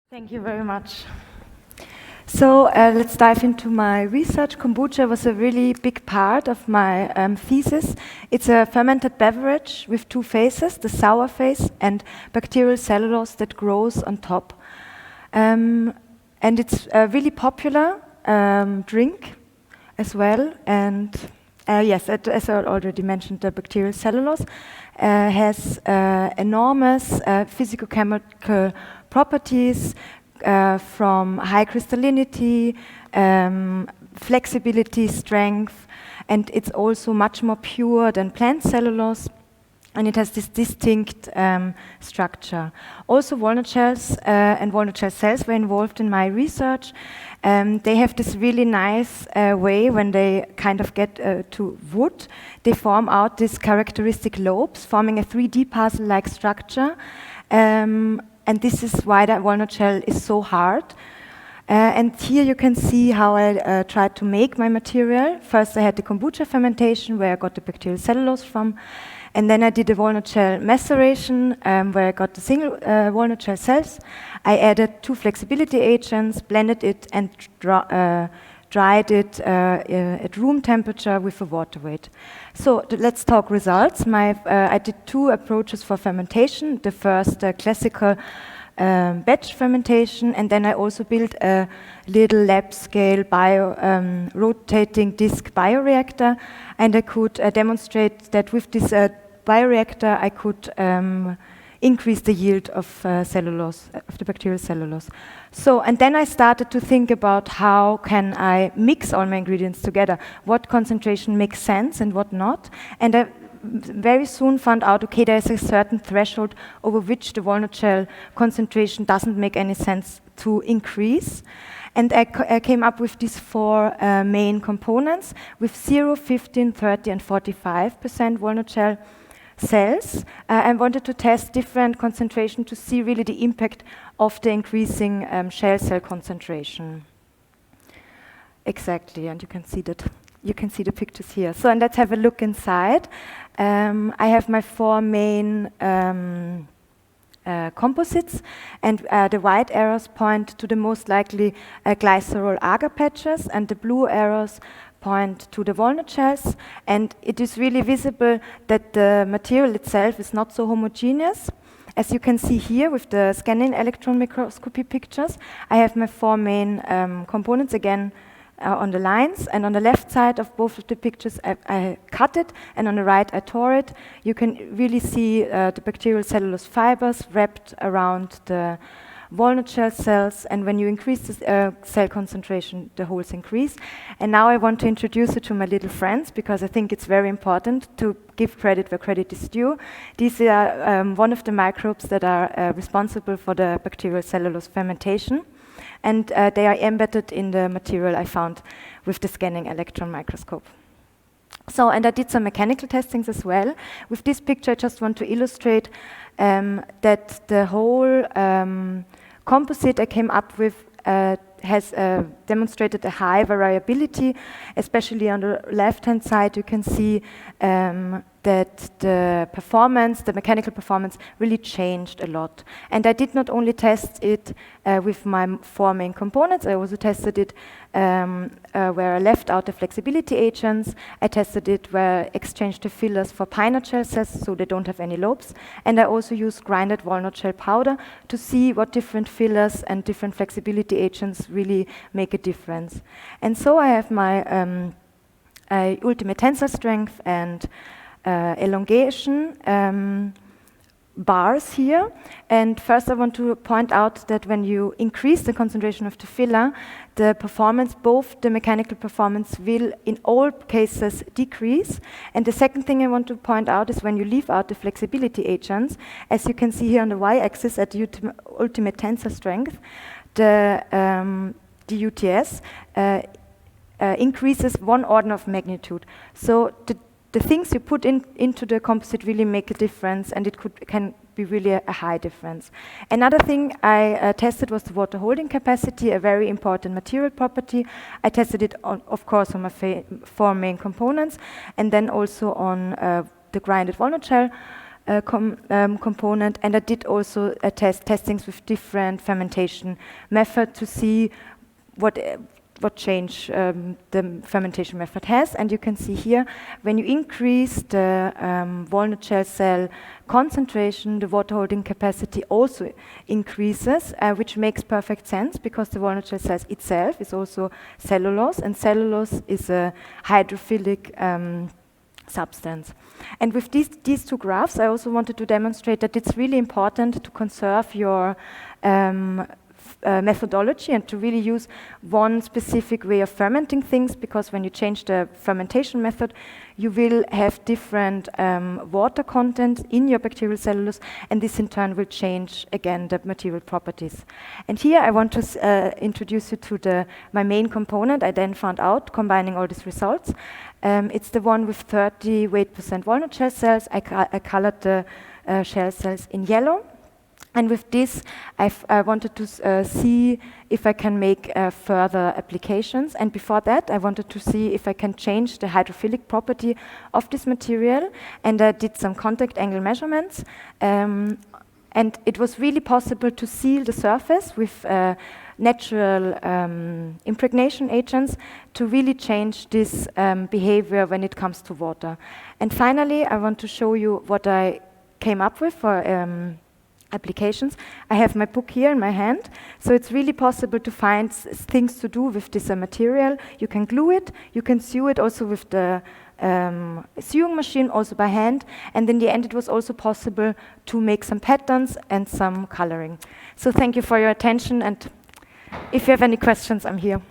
Thank you very much. So let's dive into my research. Kombucha was a really big part of my thesis. It's a fermented beverage with two phases, the sour phase and bacterial cellulose that grows on top. And it's a really popular drink as well. And yes, as I already mentioned, the bacterial cellulose has enormous physicochemical properties from high crystallinity, flexibility, strength, and it's also much more pure than plant cellulose, and it has this distinct structure. Also, walnut shells and walnut shell cells were involved in my research. They have this really nice way when they kind of get to wood, they form out these characteristic lobes, forming a 3D puzzle-like structure. And this is why that walnut shell is so hard. And here you can see how I tried to make my material. First I had the kombucha fermentation, where I got the bacterial cellulose from. And then I did the walnut shell maceration, where I got the single walnut shell cells. I added 2 flexibility agents, blended it, and dried it at room temperature with a water weight. So let's talk results. I did 2 approaches for fermentation. The first classical batch fermentation, and then I also built a little lab-scale rotating disc bioreactor, and I could demonstrate that with this bioreactor I could increase the yield of cellulose, of the bacterial cellulose. So, and then I started to think about how can I mix all my ingredients together, what concentration makes sense and what not. And I very soon found out, okay, there's a certain threshold over which the walnut shell concentration doesn't make any sense to increase. And I came up with these 4 main components with 0, 15, 30, and 45% walnut shell cells. I wanted to test different concentration to see really the impact of the increasing shell cell concentration. Exactly, and you can see that. You can see the pictures here. So, and let's have a look inside. I have my 4 main composites, and the white arrows point to the most likely glycerol agar patches, and the blue arrows point to the walnut shells. And it is really visible that the material itself is not so homogeneous. As you can see here with the scanning electron microscopy pictures, I have my 4 main components again on the lines, and on the left side of both of the pictures I cut it, and on the right I tore it. You can really see the bacterial cellulose fibers wrapped around the walnut shell cells, and when you increase the cell concentration, the holes increase. And now I want to introduce it to my little friends, because I think it's very important to give credit where credit is due. These are one of the microbes that are responsible for the bacterial cellulose fermentation, and they are embedded in the material I found with the scanning electron microscope. So, and I did some mechanical testings as well. With this picture, I just want to illustrate that the whole composite I came up with has demonstrated a high variability. Especially on the left-hand side, you can see that the performance, the mechanical performance, really changed a lot. And I did not only test it with my 4 main components, I also tested it where I left out the flexibility agents. I tested it where I exchanged the fillers for pine nut shell cells, so they don't have any lobes. And I also used grinded walnut shell powder to see what different fillers and different flexibility agents really make a difference. And so I have my ultimate tensile strength and elongation bars here. And first I want to point out that when you increase the concentration of the filler, the performance, both the mechanical performance, will in all cases decrease. And the second thing I want to point out is when you leave out the flexibility agents, as you can see here on the y-axis at the ultimate tensile strength, the UTS increases 1 order of magnitude. So the things you put into the composite really make a difference, and it can be really a high difference. Another thing I tested was the water holding capacity, a very important material property. I tested it, of course, on my 4 main components, and then also on the grinded walnut shell component, and I did also testings with different fermentation method to see what change the fermentation method has. And you can see here, when you increase the walnut shell cell concentration, the water holding capacity also increases, which makes perfect sense because the walnut shell cells itself is also cellulose, and cellulose is a hydrophilic substance. And with these two graphs, I also wanted to demonstrate that it's really important to conserve your methodology and to really use one specific way of fermenting things, because when you change the fermentation method, you will have different water content in your bacterial cellulose, and this in turn will change again the material properties. And here I want to introduce you to my main component I then found out combining all these results. It's the one with 38% walnut shell cells. I colored the shell cells in yellow. And with this, I wanted to see if I can make further applications. And before that, I wanted to see if I can change the hydrophilic property of this material. And I did some contact angle measurements. And it was really possible to seal the surface with natural impregnation agents to really change this behavior when it comes to water. And finally, I want to show you what I came up with for applications. I have my book here in my hand, so it's really possible to find things to do with this material. You can glue it, you can sew it also with the sewing machine, also by hand, and in the end it was also possible to make some patterns and some coloring. So thank you for your attention, and if you have any questions, I'm here.